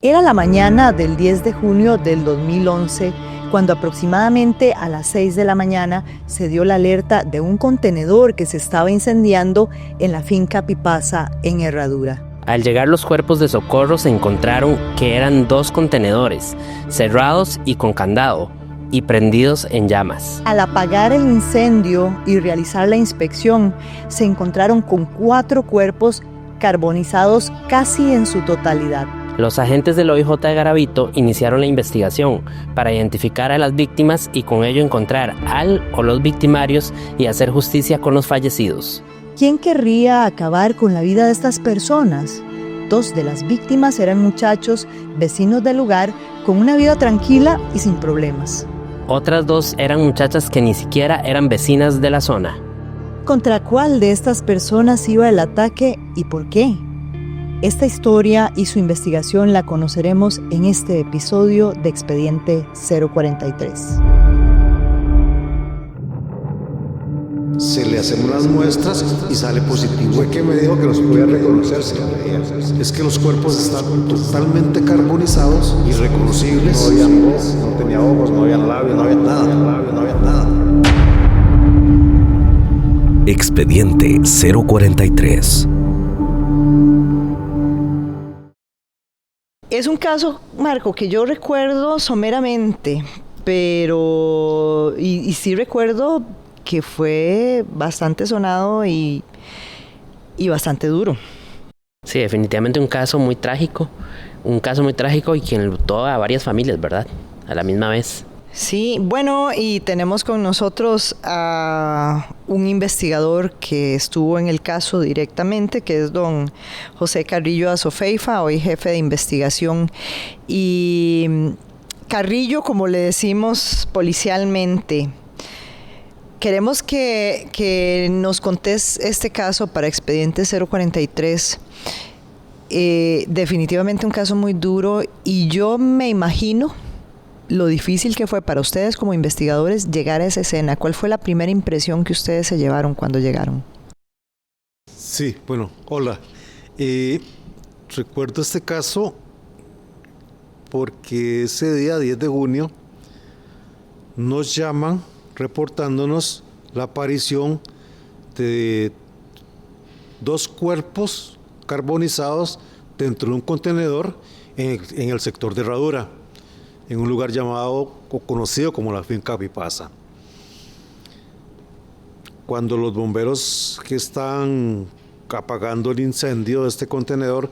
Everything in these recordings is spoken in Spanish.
Era la mañana del 10 de junio del 2011 cuando aproximadamente a las 6 de la mañana se dio la alerta de un contenedor que se estaba incendiando en la finca Pipasa en Herradura. Al llegar los cuerpos de socorro se encontraron que eran 2 contenedores, cerrados y con candado, y prendidos en llamas. Al apagar el incendio y realizar la inspección, se encontraron con 4 cuerpos carbonizados casi en su totalidad. Los agentes del OIJ de Garavito iniciaron la investigación para identificar a las víctimas y con ello encontrar al o los victimarios y hacer justicia con los fallecidos. ¿Quién querría acabar con la vida de estas personas? 2 de las víctimas eran muchachos, vecinos del lugar, con una vida tranquila y sin problemas. Otras 2 eran muchachas que ni siquiera eran vecinas de la zona. ¿Contra cuál de estas personas iba el ataque y por qué? Esta historia y su investigación la conoceremos en este episodio de Expediente 043. Se le hacemos las muestras y sale positivo. Fue que me dijo que los podía reconocer. Es que los cuerpos están totalmente carbonizados, irreconocibles. No había ojos, no tenía ojos, no había labios, no había nada. Expediente 043. Es un caso, Marco, que yo recuerdo someramente, pero y sí recuerdo que fue bastante sonado y bastante duro. Sí, definitivamente un caso muy trágico y que enlutó a varias familias, ¿verdad? A la misma vez. Sí, bueno, y tenemos con nosotros a un investigador que estuvo en el caso directamente, que es don José Carrillo Azofeifa, hoy jefe de investigación. Y Carrillo, como le decimos policialmente, queremos que nos contés este caso para Expediente 043. Definitivamente un caso muy duro y yo me imagino lo difícil que fue para ustedes como investigadores llegar a esa escena. ¿Cuál fue la primera impresión que ustedes se llevaron cuando llegaron? Sí, bueno, hola. Recuerdo este caso porque ese día, 10 de junio, nos llaman reportándonos la aparición de 2 cuerpos carbonizados dentro de un contenedor en el sector de Herradura, en un lugar llamado o conocido como la finca Pipasa. Cuando los bomberos que están apagando el incendio de este contenedor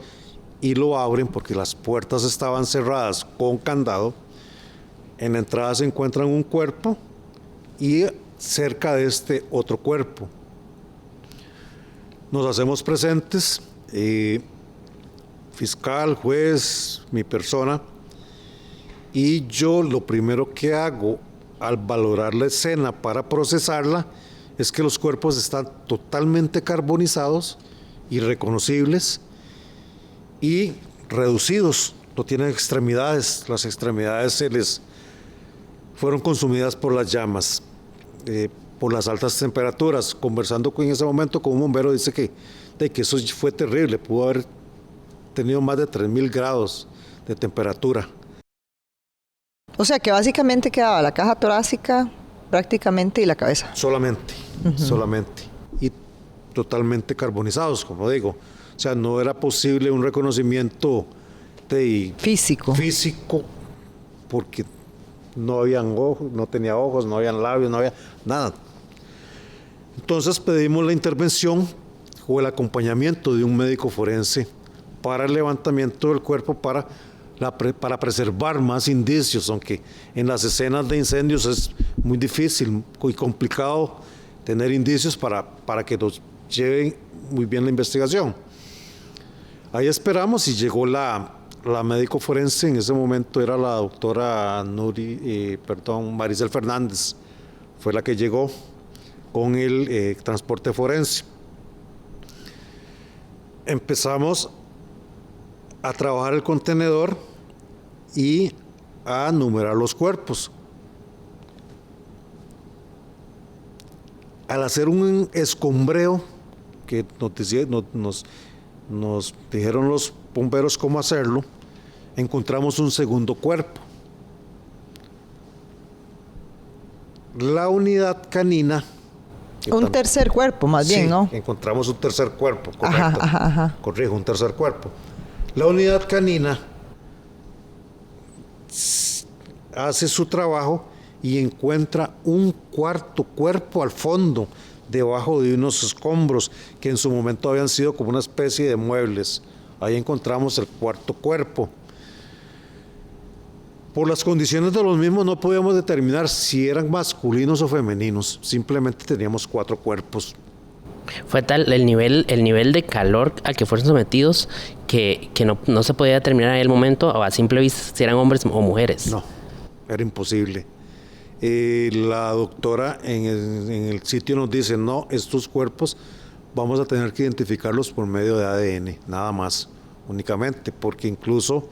y lo abren porque las puertas estaban cerradas con candado, en la entrada se encuentran un cuerpo y cerca de este otro cuerpo. Nos hacemos presentes, fiscal, juez, mi persona, y yo lo primero que hago al valorar la escena para procesarla es que los cuerpos están totalmente carbonizados, irreconocibles y reducidos, no tienen extremidades, las extremidades se les fueron consumidas por las llamas, por las altas temperaturas. Conversando en ese momento con un bombero dice que eso fue terrible, pudo haber tenido más de 3.000 grados de temperatura. O sea que básicamente quedaba la caja torácica prácticamente y la cabeza. Solamente. Y totalmente carbonizados, como digo. O sea, no era posible un reconocimiento físico porque no habían ojos, no tenía ojos, no habían labios, no había nada. Entonces pedimos la intervención o el acompañamiento de un médico forense para el levantamiento del cuerpo para preservar más indicios, aunque en las escenas de incendios es muy difícil y complicado tener indicios para que nos lleven muy bien la investigación. Ahí esperamos y llegó la médico forense, en ese momento era la doctora Maricel Fernández, fue la que llegó con el transporte forense. Empezamos a trabajar el contenedor y a numerar los cuerpos. Al hacer un escombreo, que nos dijeron los bomberos cómo hacerlo, encontramos un segundo cuerpo. La unidad canina... Un tercer cuerpo, más bien, ¿no? Encontramos un tercer cuerpo, correcto. Ajá. Corrijo, un tercer cuerpo. La unidad canina hace su trabajo y encuentra un cuarto cuerpo al fondo, debajo de unos escombros que en su momento habían sido como una especie de muebles. Ahí encontramos el cuarto cuerpo. Por las condiciones de los mismos no podíamos determinar si eran masculinos o femeninos, simplemente teníamos 4 cuerpos. Fue tal el nivel de calor al que fueron sometidos que no se podía determinar en el momento o a simple vista si eran hombres o mujeres. No, era imposible. La doctora en el sitio nos dice, no, estos cuerpos vamos a tener que identificarlos por medio de ADN, nada más, únicamente, porque incluso...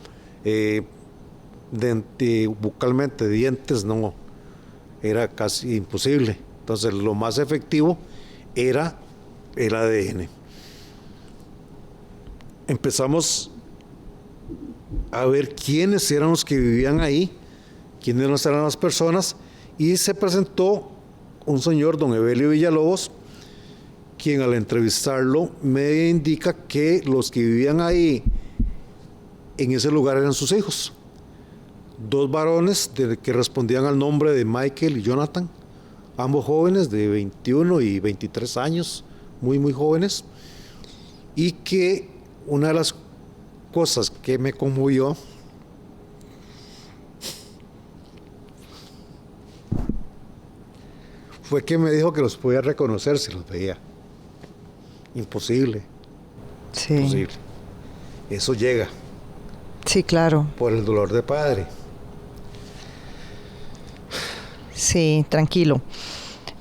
bucalmente, dientes, no, era casi imposible. Entonces lo más efectivo era el ADN. Empezamos a ver quiénes eran los que vivían ahí, quiénes eran las personas, y se presentó un señor, don Evelio Villalobos, quien al entrevistarlo me indica que los que vivían ahí en ese lugar eran sus hijos. 2 varones que respondían al nombre de Michael y Jonathan, ambos jóvenes de 21 y 23 años, muy jóvenes, y que una de las cosas que me conmovió fue que me dijo que los podía reconocer si los veía. Imposible. Sí. Imposible. Eso llega. Sí, claro. Por el dolor de padre. Sí, tranquilo.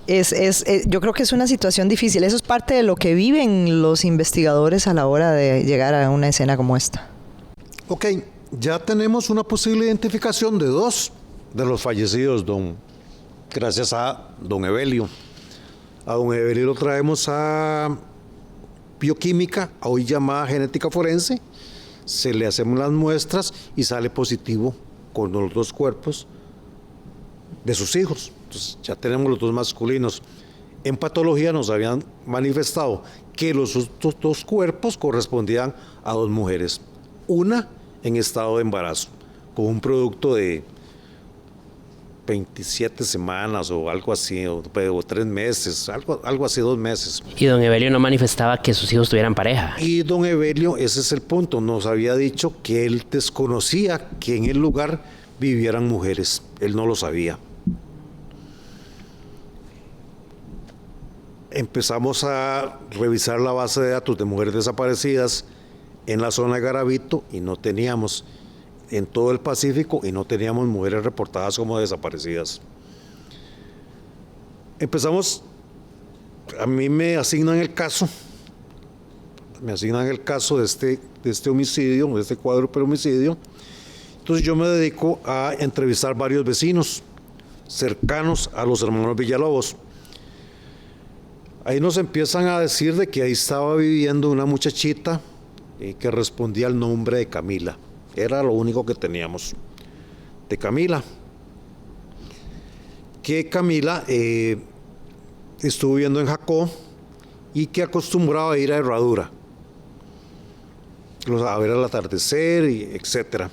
Yo creo que es una situación difícil. Eso es parte de lo que viven los investigadores a la hora de llegar a una escena como esta. Ok, ya tenemos una posible identificación de 2 de los fallecidos, gracias a don Evelio. A don Evelio lo traemos a bioquímica, hoy llamada genética forense. Se le hacemos las muestras y sale positivo con los 2 cuerpos de sus hijos. Entonces ya tenemos los 2 masculinos. En patología nos habían manifestado que los otros 2 cuerpos correspondían a 2 mujeres, una en estado de embarazo, con un producto de 27 semanas o algo así, o 3 meses, algo así, 2 meses. Y don Evelio no manifestaba que sus hijos tuvieran pareja. Y don Evelio, ese es el punto, nos había dicho que él desconocía que en el lugar vivieran mujeres, él no lo sabía. Empezamos a revisar la base de datos de mujeres desaparecidas en la zona de Garavito y no teníamos, en todo el Pacífico, y no teníamos mujeres reportadas como desaparecidas. Empezamos, a mí me asignan el caso de este homicidio, de este cuádruple homicidio. Entonces yo me dedico a entrevistar varios vecinos cercanos a los hermanos Villalobos. Ahí nos empiezan a decir de que ahí estaba viviendo una muchachita que respondía al nombre de Camila. Era lo único que teníamos de Camila. Que Camila estuvo viviendo en Jacó y que acostumbraba a ir a Herradura, a ver el atardecer, etc.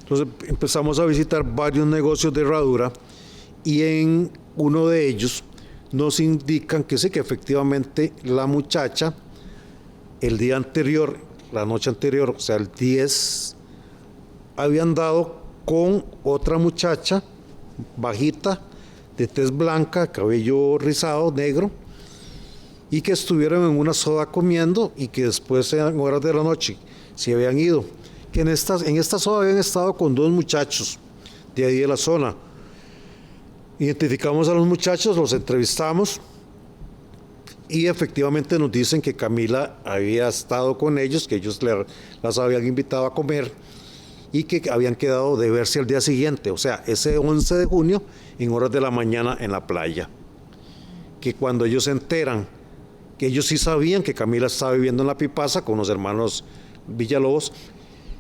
Entonces empezamos a visitar varios negocios de Herradura y en uno de ellos nos indican que sí, que efectivamente la muchacha el día anterior, la noche anterior, o sea el 10, había andado con otra muchacha bajita, de tez blanca, cabello rizado, negro, y que estuvieron en una soda comiendo y que después en horas de la noche se habían ido. Que en esta soda habían estado con 2 muchachos de ahí de la zona. Identificamos a los muchachos, los entrevistamos y efectivamente nos dicen que Camila había estado con ellos, que ellos las habían invitado a comer y que habían quedado de verse al día siguiente, o sea, ese 11 de junio en horas de la mañana en la playa. Que cuando ellos se enteran, que ellos sí sabían que Camila estaba viviendo en La Pipasa con los hermanos Villalobos,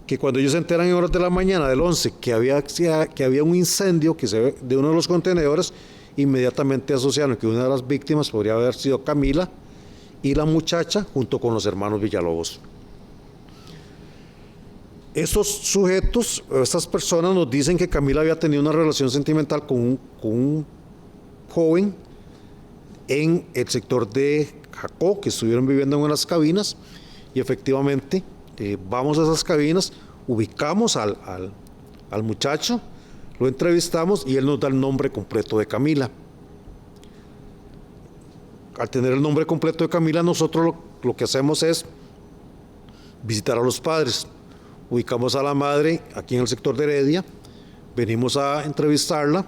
que cuando ellos se enteran en horas de la mañana del 11 que había un incendio de uno de los contenedores, inmediatamente asociaron que una de las víctimas podría haber sido Camila y la muchacha junto con los hermanos Villalobos. Estos sujetos, estas personas nos dicen que Camila había tenido una relación sentimental con un joven en el sector de Jacó, que estuvieron viviendo en unas cabinas, y efectivamente vamos a esas cabinas, ubicamos al muchacho, lo entrevistamos y él nos da el nombre completo de Camila. Al tener el nombre completo de Camila, nosotros lo que hacemos es visitar a los padres. Ubicamos a la madre aquí en el sector de Heredia, venimos a entrevistarla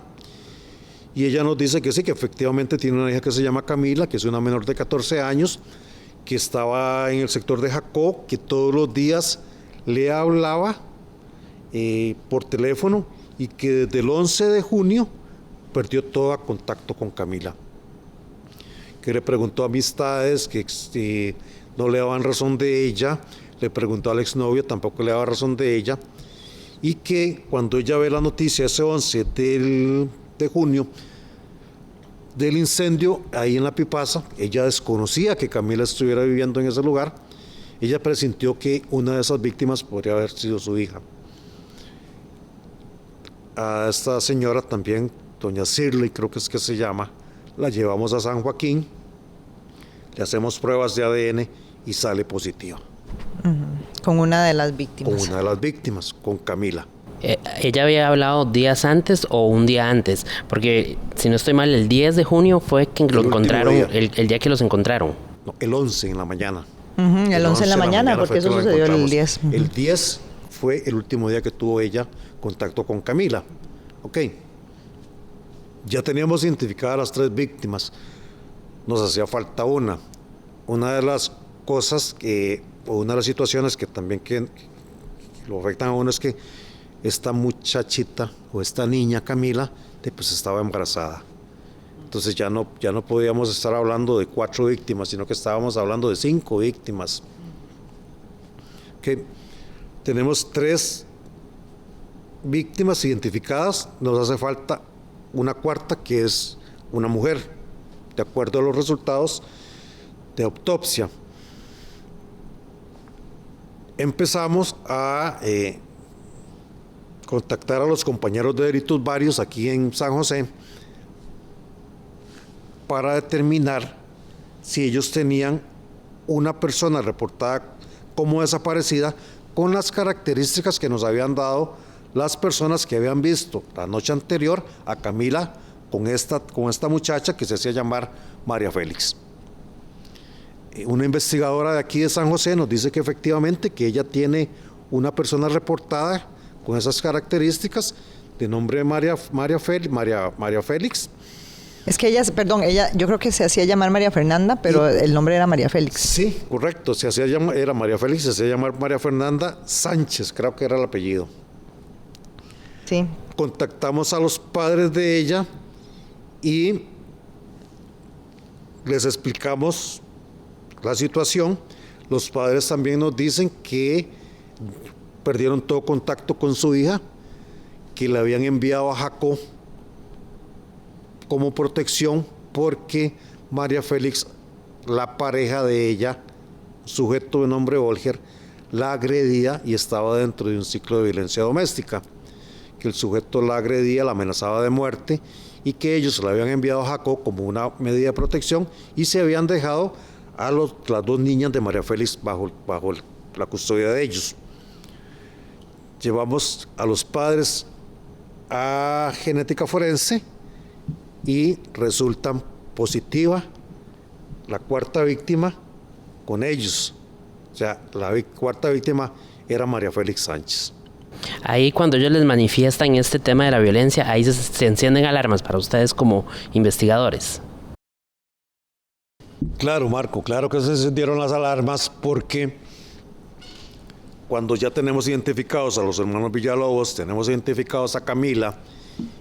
y ella nos dice que sí, que efectivamente tiene una hija que se llama Camila, que es una menor de 14 años, que estaba en el sector de Jacó, que todos los días le hablaba por teléfono y que desde el 11 de junio perdió todo contacto con Camila. Que le preguntó a amistades que no le daban razón de ella, le preguntó al exnovio, tampoco le daba razón de ella, y que cuando ella ve la noticia ese 11 de junio del incendio ahí en La Pipasa, ella desconocía que Camila estuviera viviendo en ese lugar, ella presintió que una de esas víctimas podría haber sido su hija. A esta señora también, doña Shirley, creo que es que se llama, la llevamos a San Joaquín, le hacemos pruebas de ADN y sale positiva. Con una de las víctimas. Con una de las víctimas, con Camila. ¿Ella había hablado días antes o un día antes? Porque, si no estoy mal, el 10 de junio fue que lo encontraron, el día que los encontraron. No, el 11 en la mañana. El 11 en la mañana, porque eso sucedió el 10. El 10 fue el último día que tuvo ella contacto con Camila. Ok. Ya teníamos identificadas las 3 víctimas. Nos hacía falta una. Una de las cosas o una de las situaciones que también que lo afectan a uno es que esta muchachita o esta niña Camila pues estaba embarazada. Entonces ya no podíamos estar hablando de 4 víctimas, sino que estábamos hablando de 5 víctimas. Que tenemos 3 víctimas identificadas, nos hace falta una cuarta que es una mujer, de acuerdo a los resultados de autopsia. Empezamos a contactar a los compañeros de delitos varios aquí en San José para determinar si ellos tenían una persona reportada como desaparecida con las características que nos habían dado las personas que habían visto la noche anterior a Camila con esta muchacha que se hacía llamar María Félix. Una investigadora de aquí de San José nos dice que efectivamente que ella tiene una persona reportada con esas características de nombre María Félix. Es que ella, yo creo que se hacía llamar María Fernanda, pero el nombre era María Félix. Sí, correcto, era María Félix, se hacía llamar María Fernanda Sánchez, creo que era el apellido. Sí. Contactamos a los padres de ella y les explicamos la situación. Los padres también nos dicen que perdieron todo contacto con su hija, que la habían enviado a Jacó como protección porque María Félix, la pareja de ella, sujeto de nombre Olger, la agredía y estaba dentro de un ciclo de violencia doméstica, que el sujeto la agredía, la amenazaba de muerte y que ellos la habían enviado a Jacó como una medida de protección y se habían dejado a las 2 niñas de María Félix bajo la custodia de ellos. Llevamos a los padres a genética forense y resultan positiva la cuarta víctima con ellos. O sea, la cuarta víctima era María Félix Sánchez. Ahí cuando ellos les manifiestan este tema de la violencia, ahí se encienden alarmas para ustedes como investigadores. Claro, Marco, claro que se encendieron las alarmas porque cuando ya tenemos identificados a los hermanos Villalobos, tenemos identificados a Camila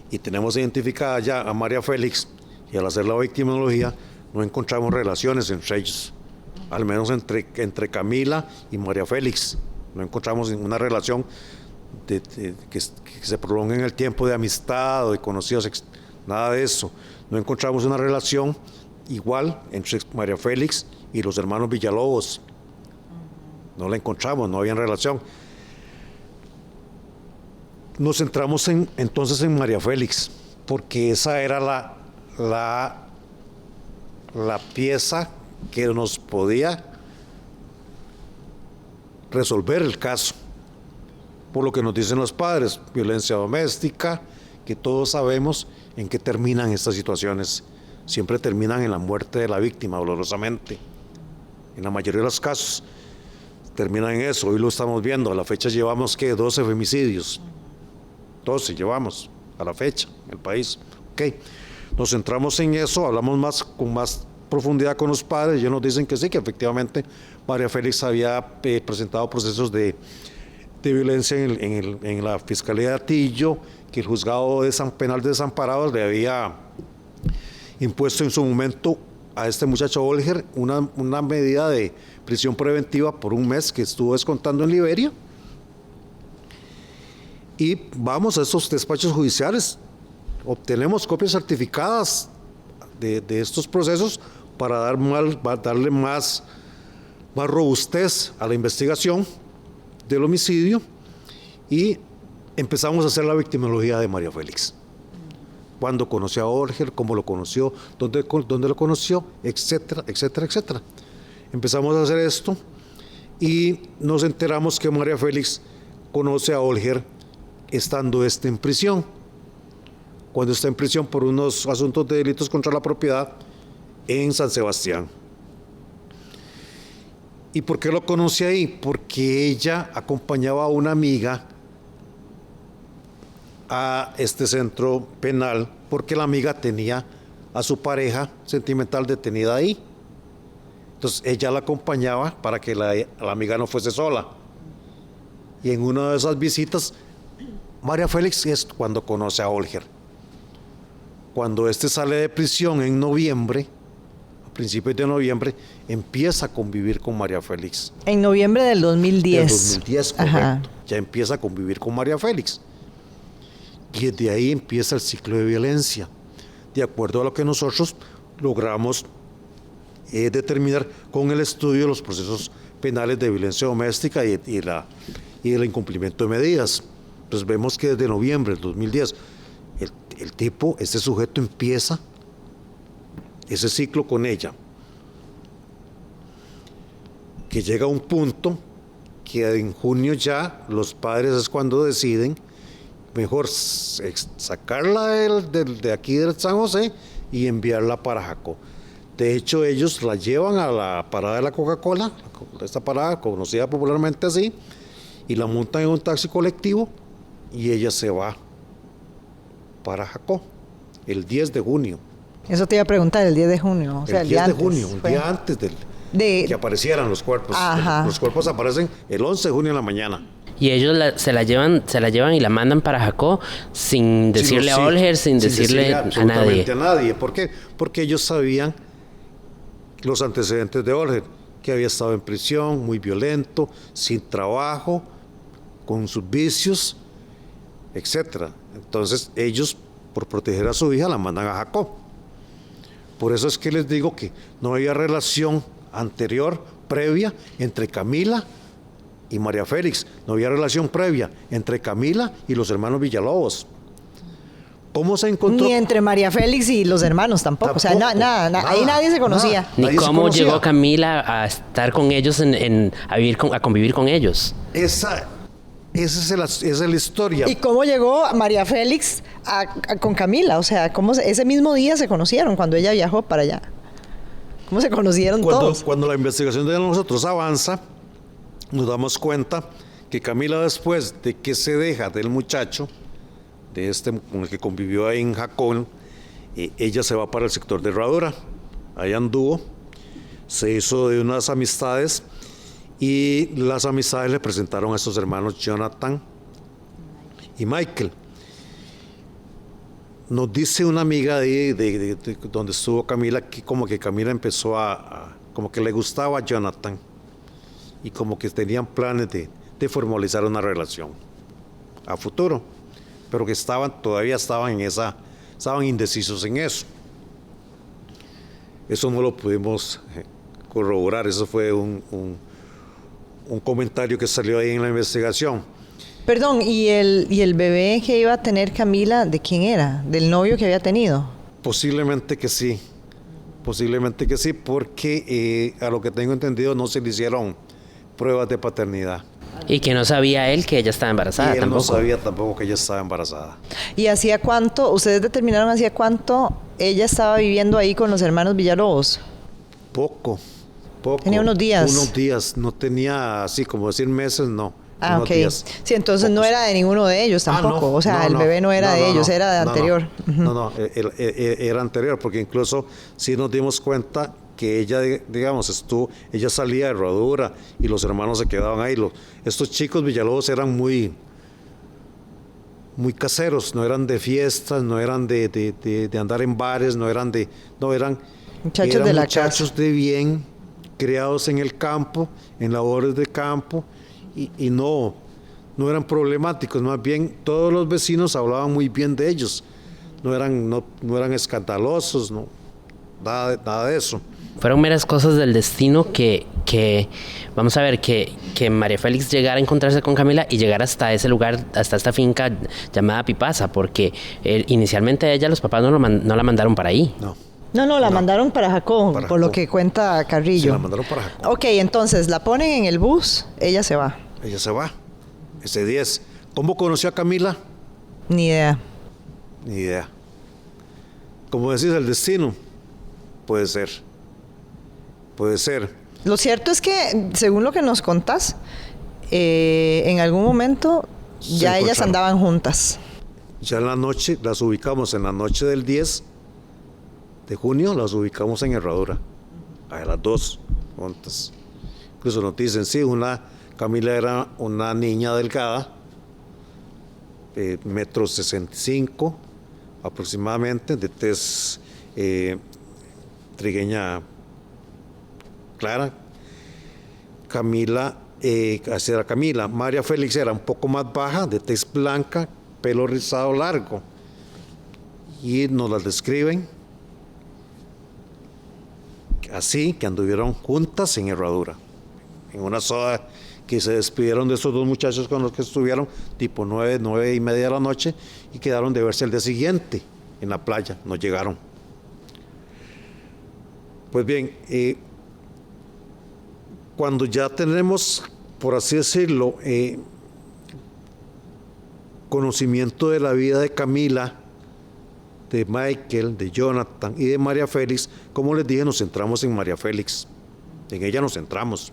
y tenemos identificada ya a María Félix, y al hacer la victimología no encontramos relaciones entre ellos, al menos entre Camila y María Félix. no encontramos una relación que se prolongue en el tiempo de amistad o de conocidos, nada de eso. No encontramos una relación igual entre María Félix y los hermanos Villalobos. No la encontramos, no había relación. Nos centramos entonces en María Félix, porque esa era la pieza que nos podía resolver el caso, por lo que nos dicen los padres, violencia doméstica, que todos sabemos en qué terminan estas situaciones. Siempre terminan en la muerte de la víctima, dolorosamente. En la mayoría de los casos terminan en eso. Hoy lo estamos viendo, a la fecha llevamos, ¿qué? 12 femicidios. 12 llevamos a la fecha en el país. Okay. Nos centramos en eso, hablamos con más profundidad con los padres. Ellos nos dicen que sí, que efectivamente María Félix había presentado procesos de violencia en la Fiscalía de Atillo, que el juzgado penal de Desamparados le había impuesto en su momento a este muchacho Olger una medida de prisión preventiva por un mes que estuvo descontando en Liberia. Y vamos a estos despachos judiciales, obtenemos copias certificadas de estos procesos para darle más robustez a la investigación del homicidio, y empezamos a hacer la victimología de María Félix. Cuándo conoció a Olger, cómo lo conoció, dónde lo conoció, etcétera, etcétera, etcétera. Empezamos a hacer esto y nos enteramos que María Félix conoce a Olger estando en prisión. Cuando está en prisión por unos asuntos de delitos contra la propiedad en San Sebastián. ¿Y por qué lo conoce ahí? Porque ella acompañaba a una amiga a este centro penal, porque la amiga tenía a su pareja sentimental detenida ahí. Entonces ella la acompañaba para que la amiga no fuese sola. Y en una de esas visitas, María Félix es cuando conoce a Olger. Cuando sale de prisión en noviembre, a principios de noviembre, empieza a convivir con María Félix. En noviembre del 2010. Del 2010, correcto. Ajá. Ya empieza a convivir con María Félix. Y desde ahí empieza el ciclo de violencia. De acuerdo a lo que nosotros logramos determinar con el estudio de los procesos penales de violencia doméstica y el incumplimiento de medidas. Entonces vemos que desde noviembre del 2010 este sujeto empieza ese ciclo con ella, que llega a un punto que en junio ya los padres es cuando deciden mejor sacarla de aquí de San José y enviarla para Jacó. De hecho, ellos la llevan a la parada de la Coca-Cola, esta parada conocida popularmente así, y la montan en un taxi colectivo y ella se va para Jacó el 10 de junio. Eso te iba a preguntar, el 10 de junio. O sea, el 10 de junio, un día antes de que aparecieran los cuerpos. Ajá. Los cuerpos aparecen el 11 de junio en la mañana. Y ellos se la llevan y la mandan para Jacó sin decirle a Olger, sin decirle a nadie. ¿Por qué? Porque ellos sabían los antecedentes de Olger, que había estado en prisión, muy violento, sin trabajo, con sus vicios, etcétera. Entonces ellos, por proteger a su hija, la mandan a Jacó. Por eso es que les digo que no había relación anterior, previa, entre Camila y María Félix. No había relación previa entre Camila y los hermanos Villalobos. ¿Cómo se encontró? Ni entre María Félix y los hermanos tampoco. O sea, nada. Ahí nadie se conocía. Ni cómo llegó Camila a estar con ellos, a convivir con ellos. Esa es la historia. ¿Y cómo llegó María Félix con Camila? O sea, ¿cómo ese mismo día se conocieron cuando ella viajó para allá? ¿Cómo se conocieron todos? Cuando la investigación de nosotros avanza, nos damos cuenta que Camila, después de que se deja del muchacho, con el que convivió ahí en Jacón, ella se va para el sector de Herradura. Ahí anduvo, se hizo de unas amistades, y las amistades le presentaron a estos hermanos Jonathan y Michael. Nos dice una amiga de donde estuvo Camila, que como que Camila empezó como que le gustaba a Jonathan, y como que tenían planes de de formalizar una relación a futuro, pero que todavía estaban indecisos en eso. Eso no lo pudimos corroborar, eso fue un comentario que salió ahí en la investigación. Perdón, ¿y el bebé que iba a tener Camila, de quién era? ¿Del novio que había tenido? Posiblemente que sí, porque a lo que tengo entendido no se le hicieron pruebas de paternidad. Y que no sabía él que ella estaba embarazada Y él tampoco. no sabía tampoco que ella estaba embarazada. ¿Y hacía cuánto, ustedes determinaron hacía cuánto ella estaba viviendo ahí con los hermanos Villalobos? Poco. Tenía unos días. Unos días, no tenía así como decir meses, no. Ah, unos ok. días. Sí, entonces Pocos. no era de ninguno de ellos tampoco. No, o sea, el bebé no era de ellos, era de anterior. No, era anterior, porque incluso sí nos dimos cuenta que ella, digamos, ella salía de Herradura y los hermanos se quedaban ahí. Estos chicos Villalobos eran muy caseros, no eran de fiestas, no eran de andar en bares, eran Muchachos de la muchachos de bien, criados en el campo, en labores de campo, y no eran problemáticos, más bien todos los vecinos hablaban muy bien de ellos, no eran escandalosos, nada de eso. Fueron meras cosas del destino que vamos a ver, que María Félix llegara a encontrarse con Camila y llegara hasta ese lugar, hasta esta finca llamada Pipasa, porque inicialmente a ella los papás no la mandaron para ahí. No, la mandaron para Jacó, por lo que cuenta Carrillo. Se la mandaron para Jacó. Ok, entonces la ponen en el bus, ella se va. Ella se va, ese 10. ¿Cómo conoció a Camila? Ni idea. Ni idea. Como decís, el destino. Puede ser. Lo cierto es que, según lo que nos contás, en algún momento ya ellas andaban juntas. Ya en la noche, las ubicamos en la noche del 10 de junio, las ubicamos en Herradura, a las 2 juntas. Incluso nos dicen, sí, Camila era una niña delgada, 1,65 m aproximadamente, de tez trigueña clara. Camila, así era Camila. María Félix era un poco más baja, de tez blanca, pelo rizado largo. Y nos las describen así, que anduvieron juntas en Herradura, en una soda, que se despidieron de esos dos muchachos con los que estuvieron tipo 9:30 de la noche, y quedaron de verse el día siguiente en la playa, no llegaron. Pues bien, cuando ya tenemos, por así decirlo, conocimiento de la vida de Camila, de Michael, de Jonathan y de María Félix, como les dije, nos centramos en María Félix. En ella nos centramos.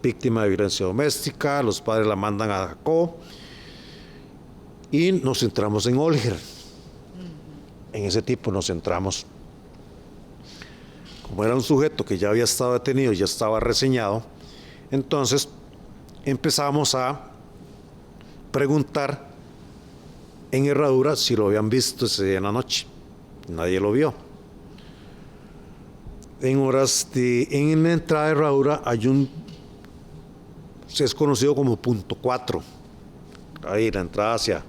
Víctima de violencia doméstica, los padres la mandan a Jacó, y nos centramos en Olger. En ese tipo nos centramos. Como era un sujeto que ya había estado detenido, ya estaba reseñado, entonces empezamos a preguntar en Herradura si lo habían visto ese día en la noche. Nadie lo vio. En la entrada de Herradura es conocido como punto 4. Ahí la entrada hacia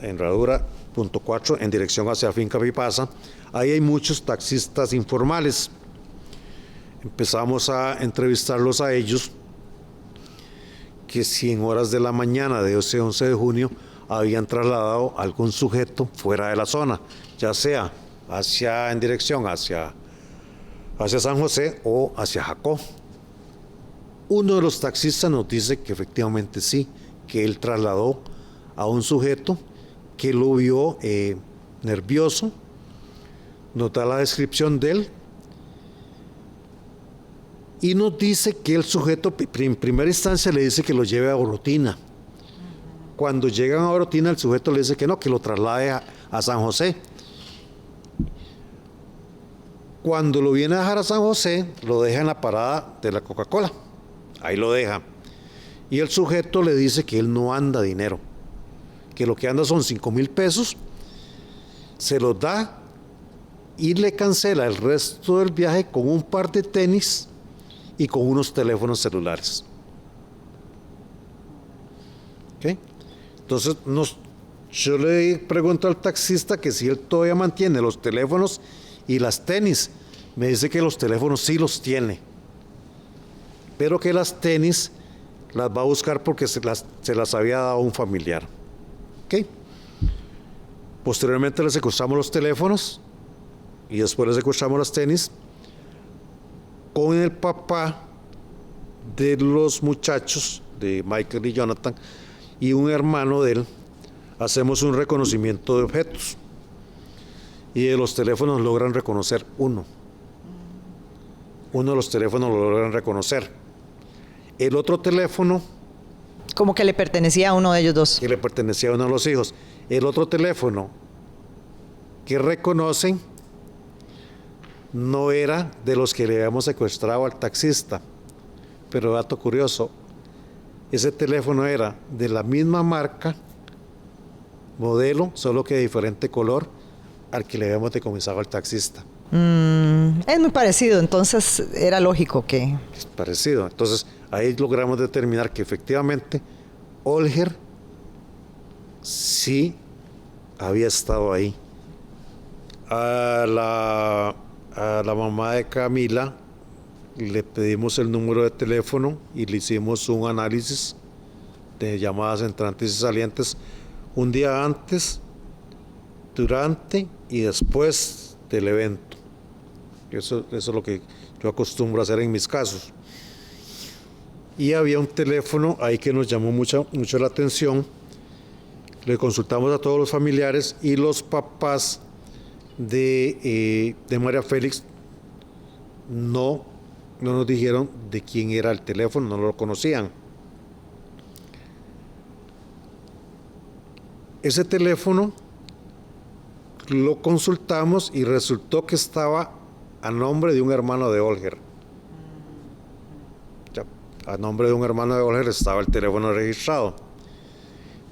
Herradura, punto 4, en dirección hacia Finca Pipasa. Ahí hay muchos taxistas informales. Empezamos a entrevistarlos a ellos, que si en horas de la mañana de ese 11 de junio habían trasladado a algún sujeto fuera de la zona, ya sea en dirección hacia San José o hacia Jacó. Uno de los taxistas nos dice que efectivamente sí, que él trasladó a un sujeto que lo vio nervioso, nos da la descripción de él y nos dice que el sujeto en primera instancia le dice que lo lleve a Orotina. Cuando llegan a Orotina, el sujeto le dice que no, que lo traslade a San José. Cuando lo viene a dejar a San José, lo deja en la parada de la Coca-Cola. Ahí lo deja. Y el sujeto le dice que él no anda dinero, que lo que anda son 5,000 pesos, se los da y le cancela el resto del viaje con un par de tenis y con unos teléfonos celulares. ¿Ok? Entonces yo le pregunto al taxista que si él todavía mantiene los teléfonos y las tenis. Me dice que los teléfonos sí los tiene, pero que las tenis las va a buscar porque se las había dado un familiar. ¿Ok? Posteriormente le secuestramos los teléfonos y después le secuestramos las tenis. Con el papá de los muchachos, de Michael y Jonathan, y un hermano de él, hacemos un reconocimiento de objetos. Y de los teléfonos logran reconocer uno. Uno de los teléfonos lo logran reconocer. El otro teléfono... Como que le pertenecía a uno de ellos dos. Que le pertenecía a uno de los hijos. El otro teléfono que reconocen no era de los que le habíamos secuestrado al taxista. Pero dato curioso, ese teléfono era de la misma marca, modelo, solo que de diferente color al que le habíamos decomisado al taxista. Es muy parecido, entonces era lógico que... Es parecido. Entonces ahí logramos determinar que efectivamente Olger sí había estado ahí. A la mamá de Camila le pedimos el número de teléfono y le hicimos un análisis de llamadas entrantes y salientes un día antes, durante y después del evento. Eso es lo que yo acostumbro a hacer en mis casos. Y había un teléfono ahí que nos llamó mucho la atención. Le consultamos a todos los familiares y los papás de María Félix no nos dijeron de quién era el teléfono, no lo conocían. Ese teléfono lo consultamos y resultó que estaba a nombre de un hermano de Olger. A nombre de un hermano de Olger estaba el teléfono registrado.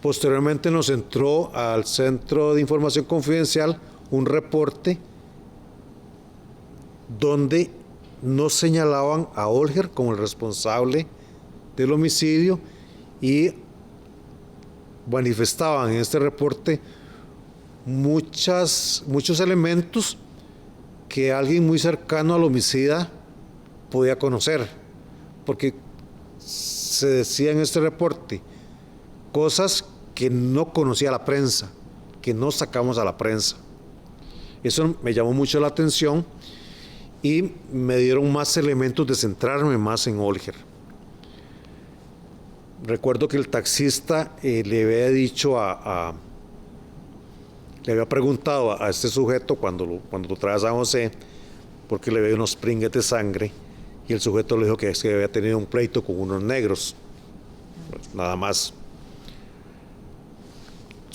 Posteriormente nos entró al Centro de Información Confidencial un reporte donde nos señalaban a Olger como el responsable del homicidio y manifestaban en este reporte muchos elementos que alguien muy cercano al homicida podía conocer, porque se decía en este reporte cosas que no conocía la prensa, que no sacamos a la prensa. Eso me llamó mucho la atención y me dieron más elementos de centrarme más en Olger. Recuerdo que el taxista le había dicho le había preguntado a este sujeto cuando lo trae a San José, porque le veía unos pringues de sangre, y el sujeto le dijo que había tenido un pleito con unos negros. Pues, nada más.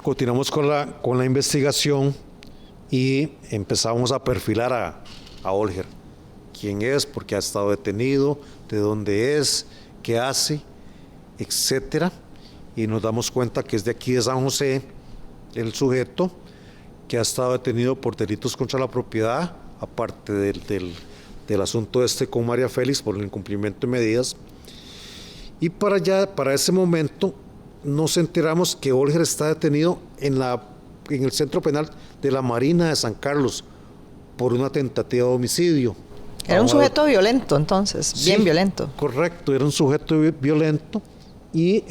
Continuamos con la investigación y empezamos a perfilar a Olger. ¿Quién es? ¿Por qué ha estado detenido? ¿De dónde es? ¿Qué hace? Etcétera. Y nos damos cuenta que es de aquí de San José el sujeto, que ha estado detenido por delitos contra la propiedad, aparte del asunto con María Félix por el incumplimiento de medidas. Y para ese momento nos enteramos que Olger está detenido en el centro penal de la Marina de San Carlos por una tentativa de homicidio. Era un sujeto violento, entonces, sí, bien violento. Correcto, era un sujeto violento y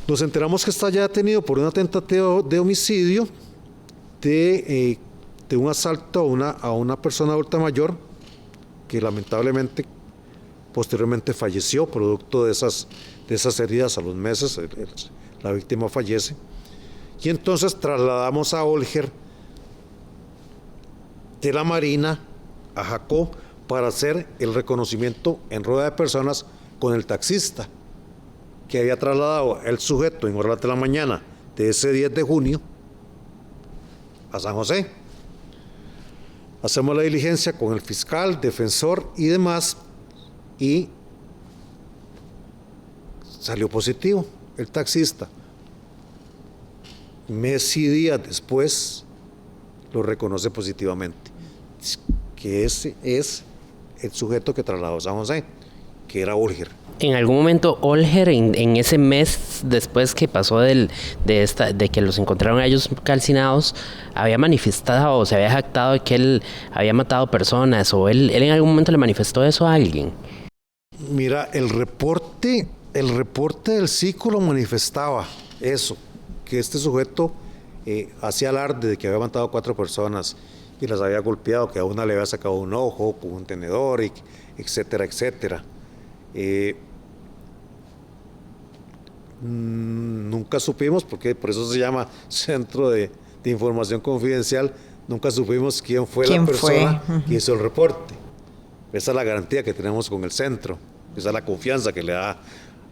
nos enteramos que está ya detenido por una tentativa de homicidio, de un asalto a una persona adulta mayor que lamentablemente posteriormente falleció producto de esas heridas. A los meses la víctima fallece y entonces trasladamos a Olger de la Marina a Jacó para hacer el reconocimiento en rueda de personas con el taxista que había trasladado el sujeto en horas de la mañana de ese 10 de junio a San José. Hacemos la diligencia con el fiscal, defensor y demás y salió positivo el taxista. Mes y días después lo reconoce positivamente, que ese es el sujeto que trasladó a San José que era Olger. En algún momento Olger, en ese mes después que pasó de que los encontraron a ellos calcinados, había manifestado o se había jactado de que él había matado personas, o él en algún momento le manifestó eso a alguien. Mira, el reporte del psico lo manifestaba eso, que este sujeto hacía alarde de que había matado a 4 personas y las había golpeado, que a una le había sacado un ojo con un tenedor, etcétera, etcétera. Nunca supimos, porque por eso se llama Centro de Información Confidencial, nunca supimos quién fue la persona que hizo el reporte. Esa es la garantía que tenemos con el centro, esa es la confianza que le da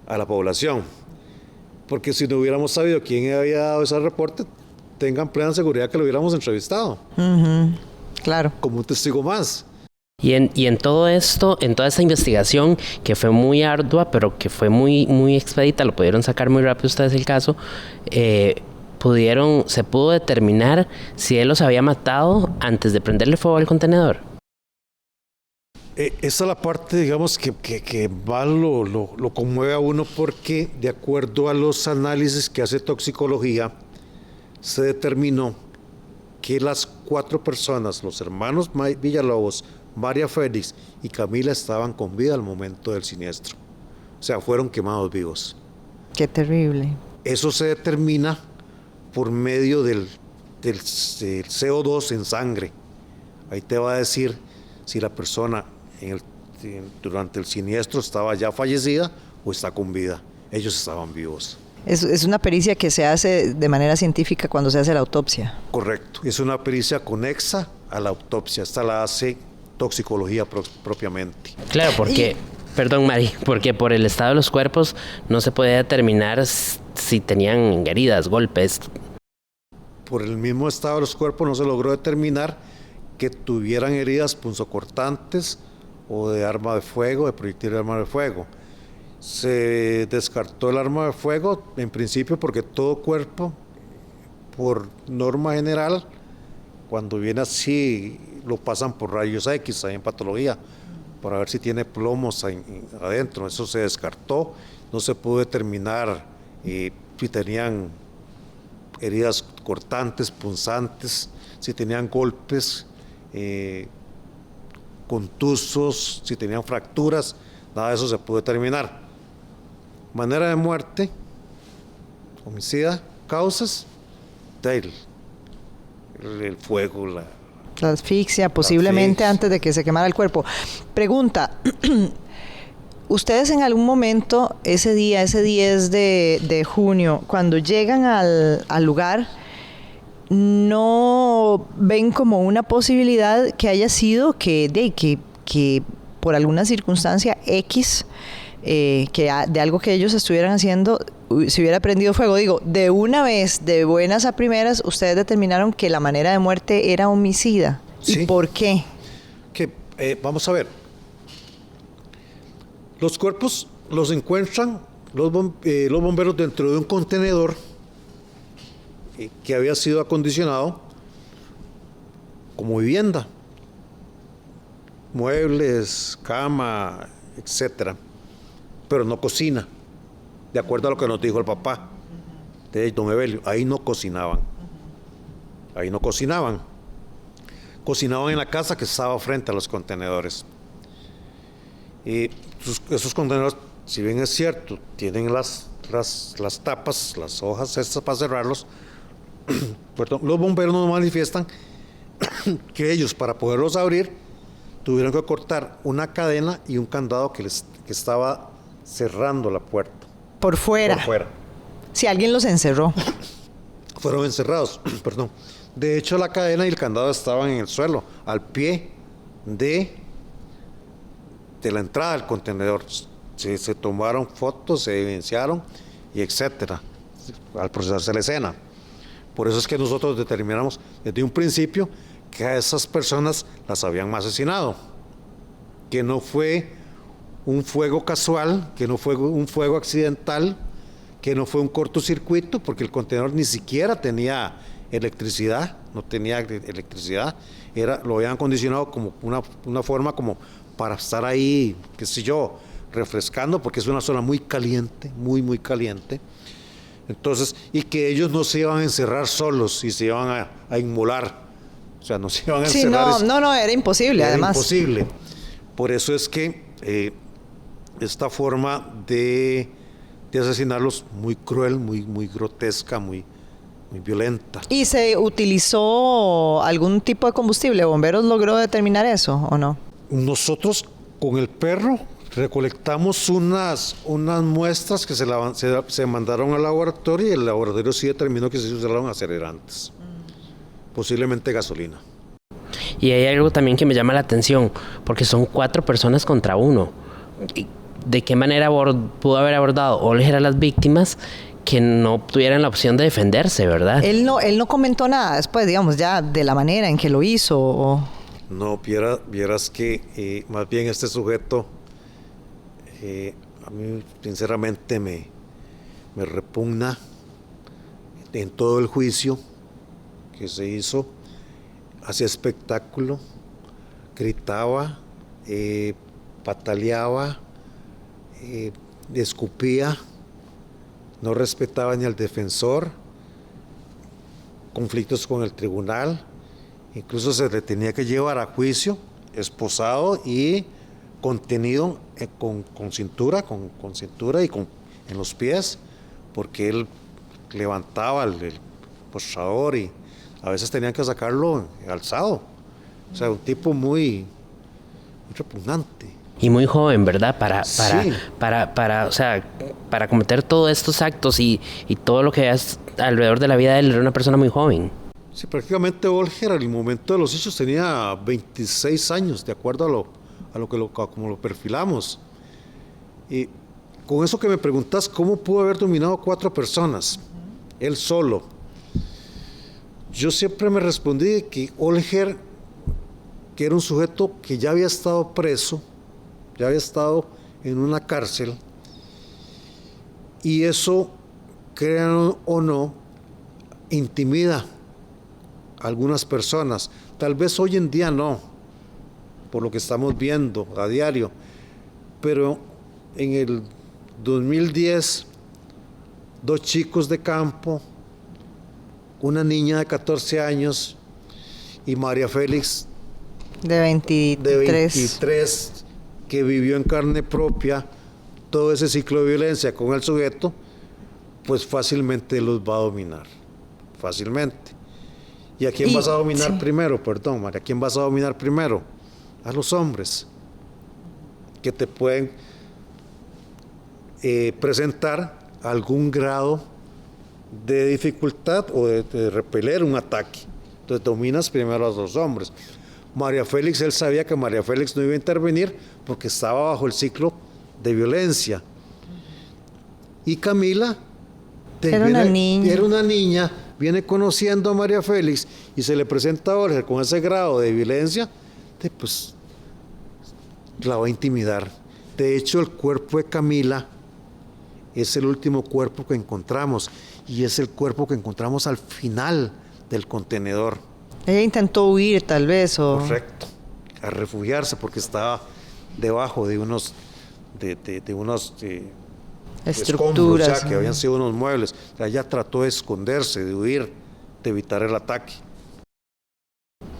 a la población. Porque si no hubiéramos sabido quién había dado ese reporte, tengan plena seguridad que lo hubiéramos entrevistado. Claro. Como un testigo más. Y en todo esto, en toda esta investigación, que fue muy ardua, pero que fue muy expedita, lo pudieron sacar muy rápido ustedes el caso, se pudo determinar si él los había matado antes de prenderle fuego al contenedor. Esa es la parte, digamos, que más lo conmueve a uno, porque de acuerdo a los análisis que hace toxicología, se determinó que las 4 personas, los hermanos Villalobos, María Félix y Camila, estaban con vida al momento del siniestro. O sea, fueron quemados vivos. Qué terrible. Eso se determina por medio del CO2 en sangre. Ahí te va a decir si la persona durante el siniestro estaba ya fallecida o está con vida. Ellos estaban vivos. Es una pericia que se hace de manera científica cuando se hace la autopsia. Correcto, es una pericia conexa a la autopsia. Esta la hace toxicología propiamente. Claro, perdón Mari, porque por el estado de los cuerpos no se podía determinar si tenían heridas, golpes. Por el mismo estado de los cuerpos no se logró determinar que tuvieran heridas punzocortantes o de arma de fuego, de proyectil de arma de fuego. Se descartó el arma de fuego en principio porque todo cuerpo, por norma general, cuando viene así, lo pasan por rayos X ahí en patología para ver si tiene plomos adentro. Eso se descartó, no se pudo determinar si tenían heridas cortantes, punzantes, si tenían golpes contusos, si tenían fracturas, nada de eso se pudo determinar. Manera de muerte, homicida, causas, el fuego, la asfixia, posiblemente antes de que se quemara el cuerpo. Pregunta, ustedes en algún momento, ese 10 de junio, cuando llegan al lugar, ¿no ven como una posibilidad que haya sido que por alguna circunstancia X, de algo que ellos estuvieran haciendo, se hubiera prendido fuego? Digo, de una vez, de buenas a primeras, ustedes determinaron que la manera de muerte era homicida. Sí. ¿Y por qué? Vamos a ver. Los cuerpos los encuentran los bomberos dentro de un contenedor que había sido acondicionado como vivienda. Muebles, cama, etcétera. Pero no cocina, de acuerdo a lo que nos dijo el papá de don Evelio. Ahí no cocinaban. Cocinaban en la casa que estaba frente a los contenedores. Y esos contenedores, si bien es cierto, tienen las tapas, las hojas estas para cerrarlos, los bomberos nos manifiestan que ellos, para poderlos abrir, tuvieron que cortar una cadena y un candado que estaba cerrando la puerta. Por fuera. Si alguien los encerró. Fueron encerrados, perdón. De hecho, la cadena y el candado estaban en el suelo, al pie de la entrada del contenedor. Se tomaron fotos, se evidenciaron y etcétera, al procesarse la escena. Por eso es que nosotros determinamos desde un principio que a esas personas las habían asesinado, que no fue un fuego casual, que no fue un fuego accidental, que no fue un cortocircuito, porque el contenedor ni siquiera tenía electricidad, no tenía electricidad, lo habían acondicionado como una forma como para estar ahí, qué sé yo, refrescando, porque es una zona muy caliente, muy, muy caliente. Entonces, y que ellos no se iban a encerrar solos y se iban a inmolar. O sea, no se iban a encerrar. Sí, no, era imposible, era además. Imposible. Por eso es que esta forma de asesinarlos muy cruel, muy, muy grotesca, muy violenta. ¿Y se utilizó algún tipo de combustible? ¿Bomberos logró determinar eso o no? Nosotros con el perro recolectamos unas muestras que se mandaron al laboratorio y el laboratorio sí determinó que se usaron acelerantes, posiblemente gasolina. Y hay algo también que me llama la atención, porque son 4 personas contra 1. ¿De qué manera pudo haber abordado Olger a las víctimas que no tuvieran la opción de defenderse, verdad? Él no comentó nada después, digamos, ya de la manera en que lo hizo. No, vieras que más bien este sujeto a mí sinceramente me repugna en todo el juicio que se hizo. Hacía espectáculo, gritaba, pataleaba, escupía, no respetaba ni al defensor, conflictos con el tribunal, incluso se le tenía que llevar a juicio, esposado y contenido con cintura y en los pies, porque él levantaba el postrador y a veces tenían que sacarlo alzado. O sea, un tipo muy repugnante. Y muy joven, ¿verdad? Sí. O sea, para cometer todos estos actos y todo lo que es alrededor de la vida de él, era una persona muy joven. Sí, prácticamente Olger al momento de los hechos tenía 26 años, de acuerdo a como lo perfilamos. Y con eso que me preguntas, ¿cómo pudo haber dominado 4 personas? Él solo. Yo siempre me respondí que Olger, que era un sujeto que ya había estado preso, ya había estado en una cárcel, y eso, crean o no, intimida a algunas personas. Tal vez hoy en día no, por lo que estamos viendo a diario, pero en el 2010, 2 chicos de campo, una niña de 14 años y María Félix De 23. de 23, que vivió en carne propia todo ese ciclo de violencia con el sujeto, pues fácilmente los va a dominar, fácilmente. ¿Y a quién vas a dominar primero? Perdón, María, ¿a quién vas a dominar primero? A los hombres, que te pueden presentar algún grado de dificultad o de repeler un ataque. Entonces dominas primero a los hombres. María Félix, él sabía que María Félix no iba a intervenir porque estaba bajo el ciclo de violencia. Y Camila era una niña, viene conociendo a María Félix y se le presenta a Olger con ese grado de violencia, pues la va a intimidar. De hecho, el cuerpo de Camila es el último cuerpo que encontramos y es el cuerpo que encontramos al final del contenedor. Ella intentó huir, tal vez, o... Correcto, a refugiarse porque estaba debajo de unos estructuras, ya, que habían sido unos muebles. O sea, ella trató de esconderse, de huir, de evitar el ataque.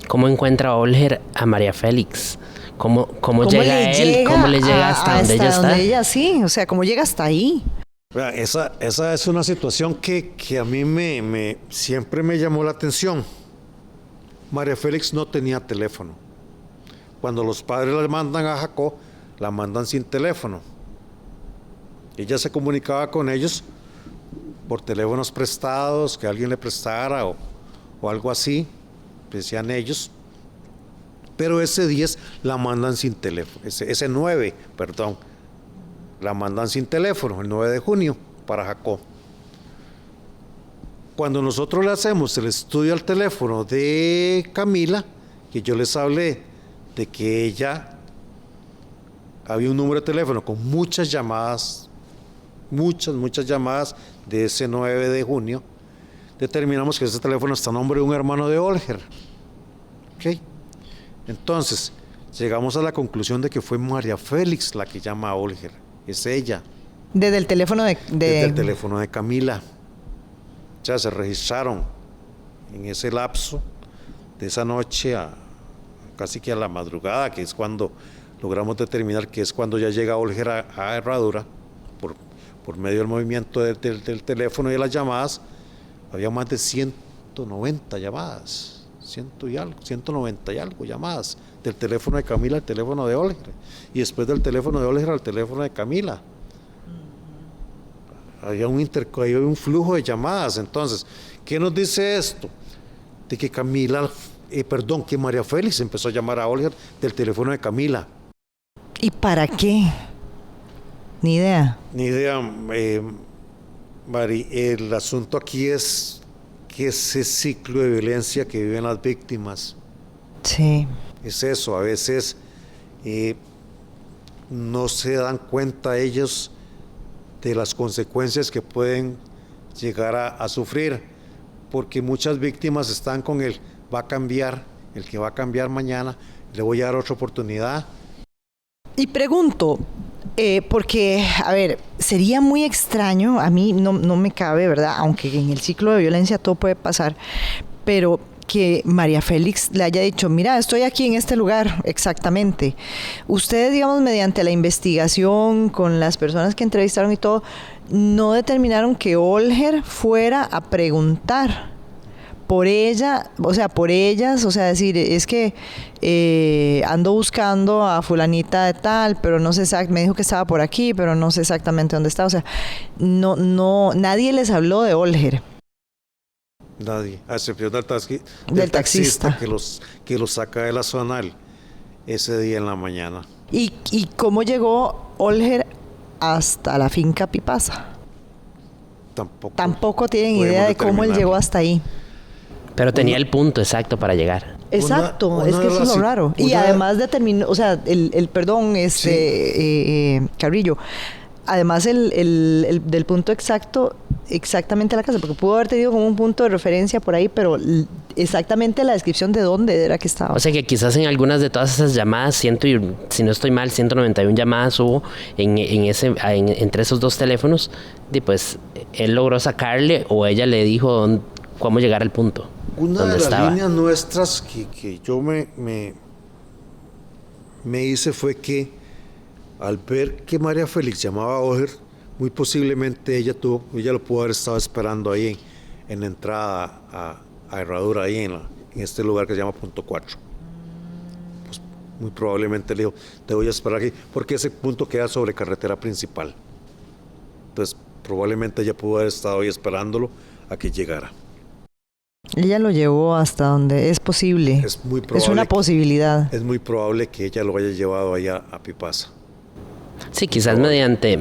¿Cómo encuentra Olger a María Félix? ¿Cómo llega a él? ¿Cómo le llega hasta donde ella está? Ella, sí, o sea, ¿cómo llega hasta ahí? Esa es una situación que a mí siempre me llamó la atención. María Félix no tenía teléfono. Cuando los padres la mandan a Jacó, la mandan sin teléfono. Ella se comunicaba con ellos por teléfonos prestados, que alguien le prestara o algo así, decían ellos. Pero ese 10 la mandan sin teléfono, ese 9, perdón, la mandan sin teléfono, el 9 de junio, para Jacó. Cuando nosotros le hacemos el estudio al teléfono de Camila, que yo les hablé de que ella había un número de teléfono con muchas llamadas, muchas llamadas de ese 9 de junio, determinamos que ese teléfono está a nombre de un hermano de Olger. ¿Okay? Entonces, llegamos a la conclusión de que fue María Félix la que llama a Olger. Es ella. Desde el teléfono Desde el teléfono de Camila. O sea, se registraron en ese lapso de esa noche casi que a la madrugada, que es cuando logramos determinar que es cuando ya llega Olger a Herradura, por medio del movimiento del teléfono y de las llamadas. Había más de 190 llamadas, 190 y algo llamadas, del teléfono de Camila al teléfono de Olger, y después del teléfono de Olger al teléfono de Camila. Había un flujo de llamadas. Entonces, ¿qué nos dice esto? De que que María Félix empezó a llamar a Olger del teléfono de Camila. ¿Y para qué? Ni idea. Ni idea, Mari. El asunto aquí es que ese ciclo de violencia que viven las víctimas. Sí. Es eso, a veces no se dan cuenta ellos de las consecuencias que pueden llegar a sufrir, porque muchas víctimas están con el que va a cambiar mañana, le voy a dar otra oportunidad. Y pregunto, porque, a ver, sería muy extraño, a mí no me cabe, ¿verdad? Aunque en el ciclo de violencia todo puede pasar, pero que María Félix le haya dicho, mira, estoy aquí en este lugar, exactamente. Ustedes, digamos, mediante la investigación con las personas que entrevistaron y todo, no determinaron que Olger fuera a preguntar por ella, o sea, por ellas, o sea, decir, es que ando buscando a fulanita de tal, pero no sé exactamente, me dijo que estaba por aquí, pero no sé exactamente dónde está, o sea, nadie les habló de Olger. Nadie, a excepción del taxista que los saca de la zona ese día en la mañana. ¿Y cómo llegó Olger hasta la finca Pipasa? Tampoco tienen idea de cómo él llegó hasta ahí. Pero tenía el punto exacto para llegar. Exacto, es que eso es lo raro. Y además determinó, o sea, Carrillo, además del punto exacto, exactamente la casa, porque pudo haber tenido como un punto de referencia por ahí, pero exactamente la descripción de dónde era que estaba. O sea que quizás en algunas de todas esas llamadas, si no estoy mal, 191 llamadas hubo entre esos dos teléfonos, y pues él logró sacarle o ella le dijo cómo llegar al punto. Una de las líneas nuestras que yo me hice fue que al ver que María Félix llamaba a Olger, muy posiblemente ella lo pudo haber estado esperando ahí en la entrada a Herradura, ahí en este lugar que se llama Punto 4. Pues muy probablemente le dijo, te voy a esperar aquí, porque ese punto queda sobre carretera principal. Entonces, probablemente ella pudo haber estado ahí esperándolo a que llegara. Ella lo llevó hasta donde es posible. Es muy probable. Es una posibilidad. Es muy probable que ella lo haya llevado allá a Pipasa. Sí, quizás mediante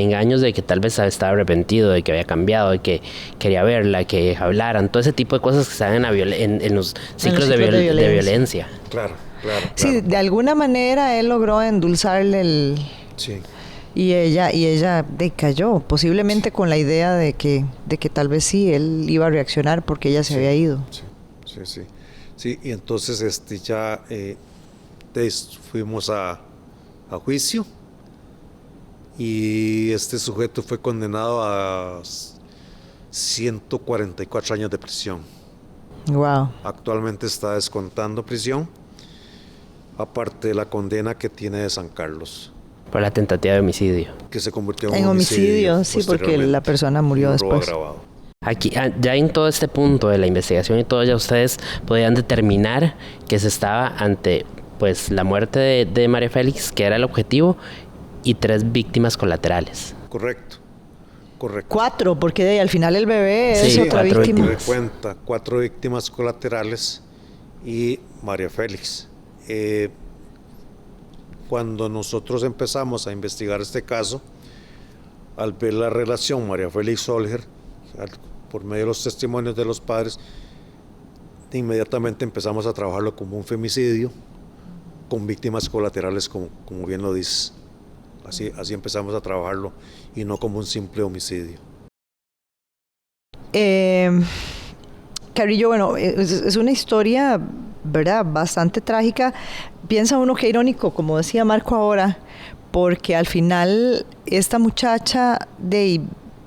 engaños de que tal vez estaba arrepentido, de que había cambiado, de que quería verla, que hablaran, todo ese tipo de cosas que se dan en los ciclos de violencia. Claro. Sí, de alguna manera él logró endulzarle el... Sí. Y ella decayó, posiblemente con la idea de que tal vez sí, él iba a reaccionar porque ella se había ido. Sí, y entonces ya fuimos a juicio y este sujeto fue condenado a 144 años de prisión. Wow. Actualmente está descontando prisión, aparte de la condena que tiene de San Carlos. Por la tentativa de homicidio. Que se convirtió en homicidio, sí, porque la persona murió después. Aquí, ya en todo este punto de la investigación y todo, ya ustedes podían determinar que se estaba ante pues la muerte de María Félix, que era el objetivo, y 3 víctimas colaterales. Correcto. 4, porque al final el bebé es otra 4 víctima. Cuenta 4 víctimas colaterales y María Félix. Cuando nosotros empezamos a investigar este caso, al ver la relación María Félix Olger, por medio de los testimonios de los padres, inmediatamente empezamos a trabajarlo como un femicidio con víctimas colaterales, como bien lo dices. Así empezamos a trabajarlo y no como un simple homicidio. Carrillo, bueno, es una historia ¿verdad? Bastante trágica. Piensa uno qué irónico, como decía Marco ahora, porque al final esta muchacha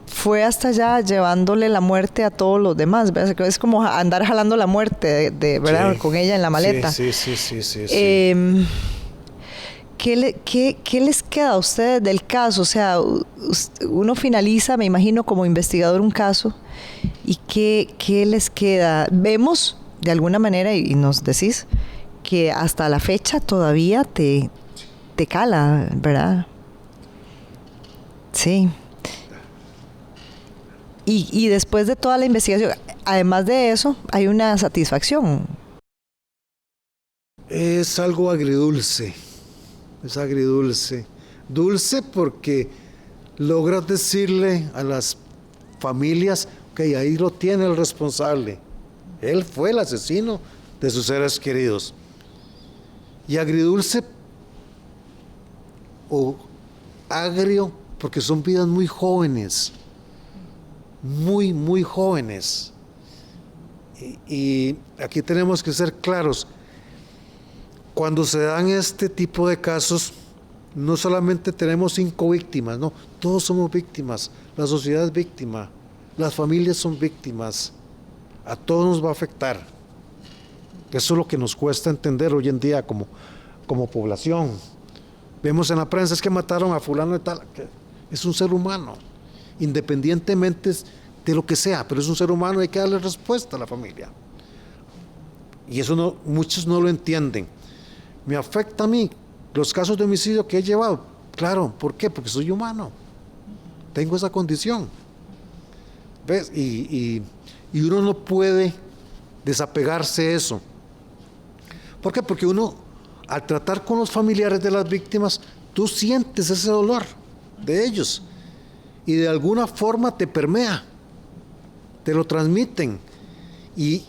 fue hasta allá llevándole la muerte a todos los demás, ¿verdad? Es como andar jalando la muerte, ¿verdad? Sí. Con ella en la maleta. Sí. ¿Qué les queda a ustedes del caso? O sea, uno finaliza, me imagino, como investigador un caso, ¿y qué les queda? Vemos, de alguna manera, y nos decís, que hasta la fecha todavía te cala, ¿verdad? Sí. Y después de toda la investigación, además de eso, hay una satisfacción. Es algo agridulce. Es agridulce. Dulce porque logras decirle a las familias que ahí lo tiene el responsable. Él fue el asesino de sus seres queridos. Y agridulce o agrio porque son vidas muy jóvenes. Muy jóvenes. Y aquí tenemos que ser claros. Cuando se dan este tipo de casos, no solamente tenemos 5 víctimas, no, todos somos víctimas, la sociedad es víctima, las familias son víctimas, a todos nos va a afectar. Eso es lo que nos cuesta entender hoy en día como población. Vemos en la prensa, es que mataron a fulano y tal, que es un ser humano, independientemente de lo que sea, pero es un ser humano y hay que darle respuesta a la familia. Y eso muchos no lo entienden. Me afecta a mí los casos de homicidio que he llevado. Claro, ¿por qué? Porque soy humano. Tengo esa condición. ¿Ves? Y uno no puede desapegarse de eso. ¿Por qué? Porque uno, al tratar con los familiares de las víctimas, tú sientes ese dolor de ellos. Y de alguna forma te permea. Te lo transmiten. Y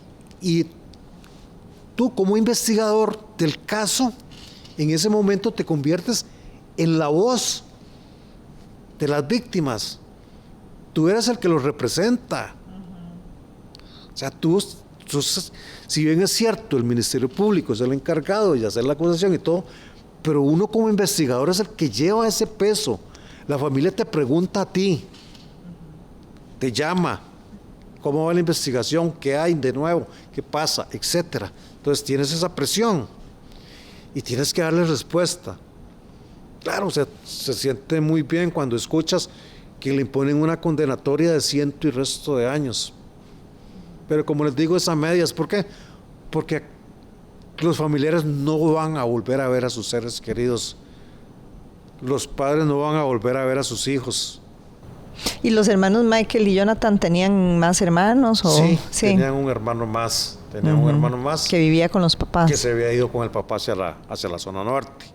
tú como investigador del caso, en ese momento te conviertes en la voz de las víctimas. Tú eres el que los representa. O sea, tú, si bien es cierto, el Ministerio Público es el encargado de hacer la acusación y todo, pero uno como investigador es el que lleva ese peso. La familia te pregunta a ti, te llama, ¿cómo va la investigación? ¿Qué hay de nuevo? ¿Qué pasa? Etcétera. Entonces tienes esa presión y tienes que darle respuesta. Claro, o sea, se siente muy bien cuando escuchas que le imponen una condenatoria de 100 y resto de años. Pero como les digo, es a medias. ¿Por qué? Porque los familiares no van a volver a ver a sus seres queridos. Los padres no van a volver a ver a sus hijos. ¿Y los hermanos Michael y Jonathan tenían más hermanos? ¿O? Sí, tenían un hermano más. Tenían un hermano más. Que vivía con los papás. Que se había ido con el papá hacia la zona norte.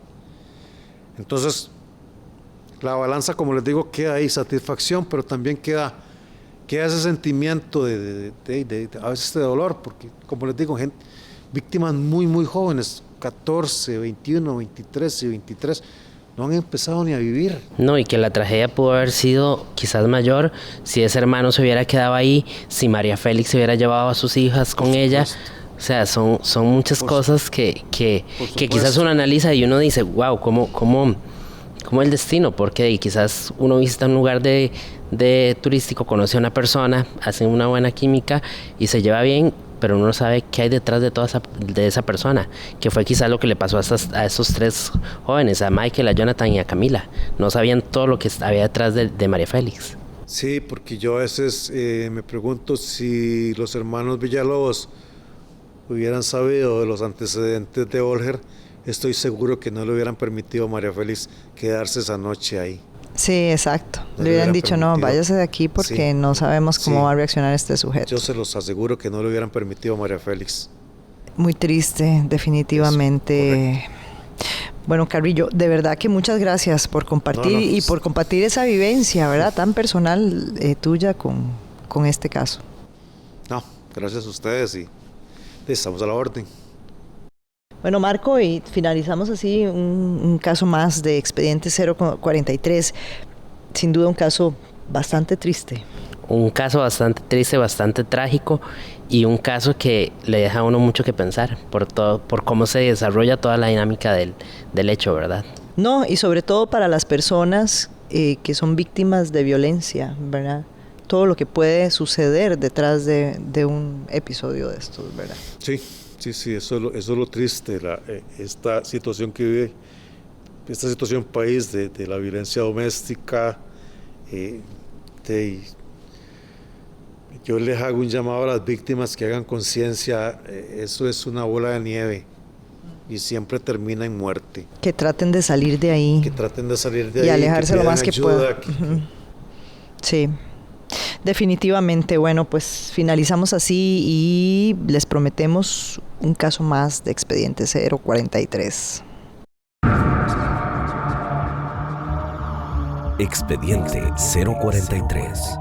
Entonces, la balanza, como les digo, queda ahí satisfacción, pero también queda ese sentimiento de a veces de dolor, porque, como les digo, víctimas muy jóvenes, 14, 21, 23 y 23, no han empezado ni a vivir. No, y que la tragedia pudo haber sido quizás mayor si ese hermano se hubiera quedado ahí, si María Félix se hubiera llevado a sus hijas con ella. O sea, son muchas cosas que quizás uno analiza y uno dice, wow, ¿cómo el destino? Porque quizás uno visita un lugar de turístico, conoce a una persona, hace una buena química y se lleva bien, pero uno no sabe qué hay detrás de esa persona, que fue quizás lo que le pasó a esos 3 jóvenes, a Michael, a Jonathan y a Camila. No sabían todo lo que había detrás de María Félix. Sí, porque yo a veces me pregunto si los hermanos Villalobos hubieran sabido de los antecedentes de Olger, estoy seguro que no le hubieran permitido a María Félix quedarse esa noche ahí. Sí, exacto. Le hubieran dicho, permitido. No, váyase de aquí porque no sabemos cómo va a reaccionar este sujeto. Yo se los aseguro que no le hubieran permitido a María Félix. Muy triste, definitivamente. Bueno, Carrillo, de verdad que muchas gracias por compartir y por compartir esa vivencia, ¿verdad? Tan personal tuya con este caso. No, gracias a ustedes y estamos a la orden. Bueno, Marco, y finalizamos así un caso más de Expediente 043. Sin duda un caso bastante triste. un caso bastante triste, bastante trágico y un caso que le deja a uno mucho que pensar por cómo se desarrolla toda la dinámica del hecho, ¿verdad? No, y sobre todo para las personas que son víctimas de violencia, ¿verdad? Todo lo que puede suceder detrás de un episodio de estos, ¿verdad? Sí, eso es lo triste, esta situación que vive, esta situación país de la violencia doméstica. Yo les hago un llamado a las víctimas que hagan conciencia, eso es una bola de nieve y siempre termina en muerte. Que traten de salir de ahí. Que traten de salir de ahí. Y alejarse lo más que puedan. Sí, definitivamente. Bueno, pues finalizamos así y les prometemos un caso más de Expediente 043. Expediente 043.